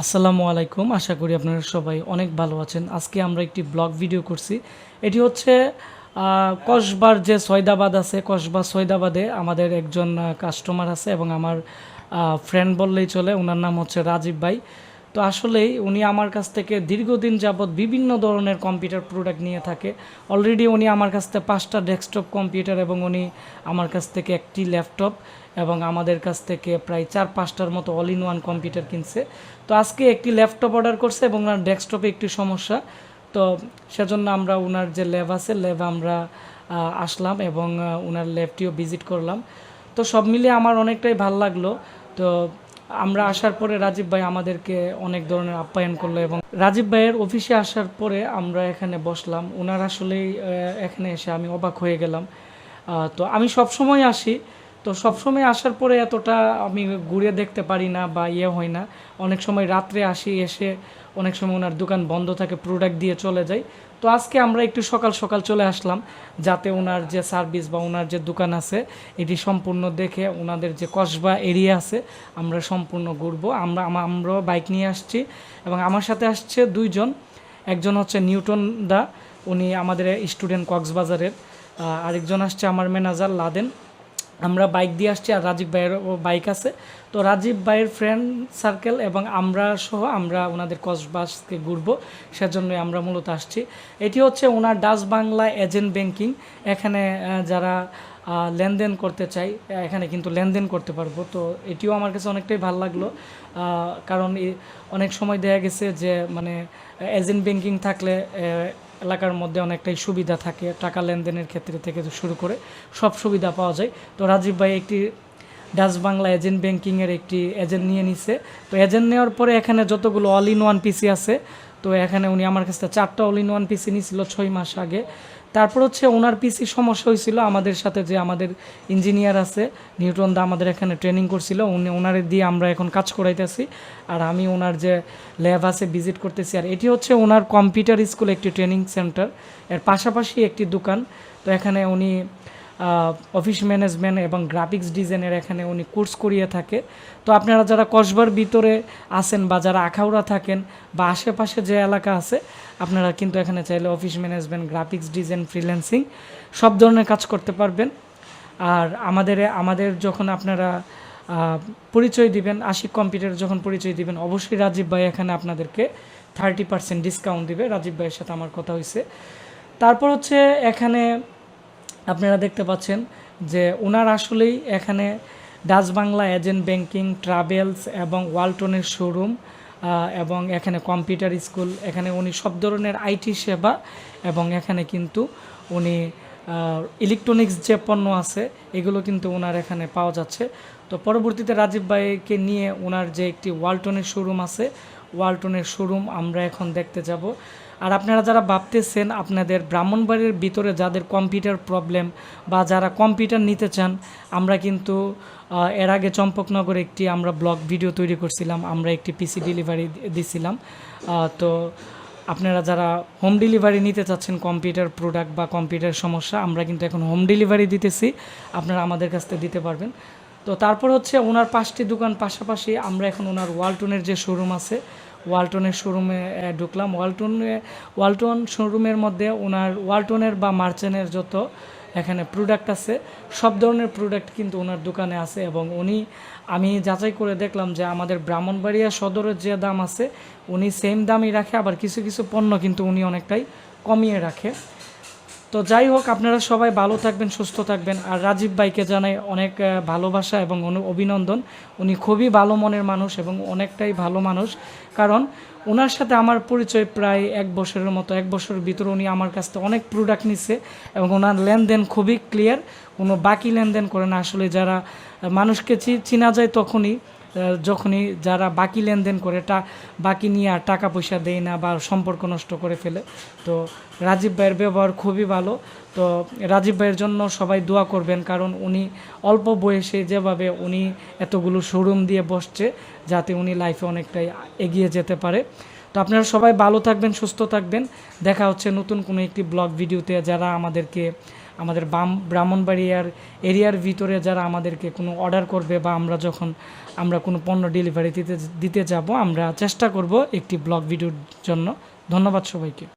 আসসালামু আলাইকুম। আশা করি আপনারা সবাই অনেক ভালো আছেন। আজকে আমরা একটি ব্লগ ভিডিও করছি। এটি হচ্ছে কসবার যে সৈদাবাদ আছে, কসবা সৈদাবাদে আমাদের একজন কাস্টমার আছে এবং আমার ফ্রেন্ড বললেই চলে। উনার নাম হচ্ছে রাজীব ভাই। তো আসলেই উনি আমার কাছ থেকে দীর্ঘদিন যাবৎ বিভিন্ন ধরনের কম্পিউটার প্রোডাক্ট নিয়ে থাকে। অলরেডি উনি আমার কাছ থেকে 5টা ডেস্কটপ কম্পিউটার এবং উনি আমার কাছ থেকে একটি ল্যাপটপ এবং আমাদের কাছ থেকে প্রায় 4-5টার মতো অল ইন ওয়ান কম্পিউটার কিনছে। তো আজকে একটি ল্যাপটপ অর্ডার করছে এবং ওনার ডেস্কটপে একটি সমস্যা। তো সেজন্য আমরা ওনার যে ল্যাব আছে ল্যাবে আমরা আসলাম এবং ওনার ল্যাবটিও ভিজিট করলাম। তো সব মিলিয়ে আমার অনেকটাই ভালো লাগলো। তো আমরা আসার পরে রাজীব ভাই আমাদেরকে অনেক ধরনের আপ্যায়ন করলো এবং রাজীব ভাইয়ের অফিসে আসার পরে আমরা এখানে বসলাম। ওনার আসলেই এখানে এসে আমি অবাক হয়ে গেলাম। তো আমি সবসময় আসি, তো সবসময় আসার পরে এতটা আমি ঘুরে দেখতে পারি না বা হয় না। অনেক সময় রাত্রে আসি, এসে অনেক সময় ওনার দোকান বন্ধ থাকে, প্রোডাক্ট দিয়ে চলে যাই। তো আজকে আমরা একটু সকাল সকাল চলে আসলাম যাতে ওনার যে সার্ভিস বা ওনার যে দোকান আছে এটি সম্পূর্ণ দেখে ওনাদের যে কসবা এরিয়া আছে আমরা সম্পূর্ণ ঘুরবো। আমরাও বাইক নিয়ে আসছি এবং আমার সাথে আসছে দুইজন। একজন হচ্ছে নিউটন দা, উনি আমাদের স্টুডেন্ট কক্সবাজারের। আরেকজন আসছে আমার ম্যানেজার লাদেন। আমরা বাইক দিয়ে আসছি আর রাজীব ভাইয়েরও বাইক আছে। তো রাজীব ভাইয়ের ফ্রেন্ড সার্কেল এবং আমরা সহ আমরা ওনাদের কসবাসকে ঘুরবো, সেজন্যই আমরা মূলত আসছি। এটি হচ্ছে ওনার ডাচ বাংলা এজেন্ট ব্যাংকিং। এখানে যারা লেনদেন করতে চাই এখানে কিন্তু লেনদেন করতে পারবো। তো এটিও আমার কাছে অনেকটাই ভালো লাগলো, কারণ অনেক সময় দেখা গেছে যে মানে এজেন্ট ব্যাংকিং থাকলে এলাকার মধ্যে অনেকটাই সুবিধা থাকে, টাকা লেনদেনের ক্ষেত্রে থেকে শুরু করে সব সুবিধা পাওয়া যায়। তো রাজীব ভাই একটি ডাচ বাংলা এজেন্ট ব্যাংকিংয়ের একটি এজেন্ট নিয়ে নিছে। তো এজেন্ট নেওয়ার পরে এখানে যতগুলো অল ইন ওয়ান পিসি আছে, তো এখানে উনি আমার কাছ থেকে 4টা অল ইন ওয়ান পিসি নিয়েছিল 6 মাস আগে। তারপর হচ্ছে ওনার পিসি সমস্যা হয়েছিল, আমাদের সাথে যে আমাদের ইঞ্জিনিয়ার আছে নিউটন দা আমাদের এখানে ট্রেনিং করছিল, ওনারে দিয়ে আমরা এখন কাজ করাইতেছি। আর আমি ওনার যে ল্যাব আছে ভিজিট করতেছি। আর এটি হচ্ছে ওনার কম্পিউটার স্কুল, একটি ট্রেনিং সেন্টার, এর পাশাপাশি একটি দোকান। তো এখানে উনি অফিস ম্যানেজমেন্ট এবং গ্রাফিক্স ডিজাইনের এখানে উনি কোর্স করিয়ে থাকে। তো আপনারা যারা কসবার ভিতরে আছেন বা যারা আখাউড়া থাকেন বা আশেপাশে যে এলাকা আছে, আপনারা কিন্তু এখানে চাইলে office management, graphics design, freelancing সব ধরনের কাজ করতে পারবেন। আর আমাদের যখন আপনারা পরিচয় দিবেন, আশিক কম্পিউটার যখন পরিচয় দিবেন, অবশ্যই রাজীব ভাই এখানে আপনাদেরকে 30% ডিসকাউন্ট দিবে। রাজীব ভাইয়ের সাথে আমার কথা হয়েছে। তারপর হচ্ছে এখানে আপনারা দেখতে পাচ্ছেন যে ওনার আসলেই এখানে Dutch Bangla agent banking, travels এবং ওয়ালটনের শোরুম এবং এখানে কম্পিউটার স্কুল, এখানে উনি সব ধরনের আইটি সেবা এবং এখানে কিন্তু উনি ইলেকট্রনিক্স যে পণ্য আছে এগুলো কিন্তু ওনার এখানে পাওয়া যাচ্ছে। তো পরবর্তীতে রাজীব ভাইকে নিয়ে ওনার যে একটি ওয়ালটনের শোরুম আছে, ওয়ালটনের শোরুম আমরা এখন দেখতে যাব। আর আপনারা যারা ভাবতেছেন আপনাদের ব্রাহ্মণবাড়ির ভিতরে যাদের কম্পিউটার প্রবলেম বা যারা কম্পিউটার নিতে চান, আমরা কিন্তু এর আগে চম্পকনগরে একটি আমরা ব্লগ ভিডিও তৈরি করছিলাম, আমরা একটি পিসি ডেলিভারি দিছিলাম। তো আপনারা যারা হোম ডেলিভারি নিতে চাচ্ছেন কম্পিউটার প্রোডাক্ট বা কম্পিউটার সমস্যা, আমরা কিন্তু এখন হোম ডেলিভারি দিতেছি, আপনারা আমাদের কাছ থেকে দিতে পারবেন। তো তারপর হচ্ছে ওনার 5টি দোকান পাশাপাশি আমরা এখন ওনার ওয়ালটনের যে শোরুম আছে ওয়ালটনের শোরুমে ঢুকলাম। ওয়ালটন শোরুমের মধ্যে ওনার ওয়ালটনের বা মার্চেন্টের যত এখানে প্রোডাক্ট আছে সব ধরনের প্রোডাক্ট কিন্তু ওনার দোকানে আছে এবং আমি যাচাই করে দেখলাম যে আমাদের ব্রাহ্মণবাড়িয়া সদরের যে দাম আছে উনি সেম দামই রাখে, আবার কিছু কিছু পণ্য কিন্তু উনি অনেকটাই কমিয়ে রাখে। তো যাই হোক, আপনারা সবাই ভালো থাকবেন, সুস্থ থাকবেন। আর রাজীব ভাইকে জানাই অনেক ভালোবাসা এবং অভিনন্দন। উনি খুবই ভালো মনের মানুষ এবং অনেকটাই ভালো মানুষ, কারণ ওনার সাথে আমার পরিচয় প্রায় 1 বছরের মতো। 1 বছরের ভিতরে উনি আমার কাছ থেকে অনেক প্রোডাক্ট নিচ্ছে এবং ওনার লেনদেন খুবই ক্লিয়ার, কোনো বাকি লেনদেন করে না। আসলে যারা মানুষকে চিনা যায় যখনই যারা বাকি লেনদেন করে বাকি নিয়ে আর টাকা পয়সা দেয় না বা সম্পর্ক নষ্ট করে ফেলে। তো রাজীব ভাইয়ের ব্যবহার খুবই ভালো। তো রাজীব ভাইয়ের জন্য সবাই দোয়া করবেন, কারণ উনি অল্প বয়সে যেভাবে উনি এতগুলো শোরুম দিয়ে বসছে, যাতে উনি লাইফে অনেকটাই এগিয়ে যেতে পারে। তো আপনারা সবাই ভালো থাকবেন, সুস্থ থাকবেন। দেখা হচ্ছে নতুন কোনো একটি ব্লগ ভিডিওতে। যারা আমাদেরকে আমাদের ব্রাহ্মণবাড়িয়ার এরিয়ার ভিতরে যারা আমাদেরকে কোনো অর্ডার করবে বা আমরা কোনো পণ্য ডেলিভারি দিতে যাব, আমরা চেষ্টা করব একটি ব্লগ ভিডিওর জন্য। ধন্যবাদ সবাইকে।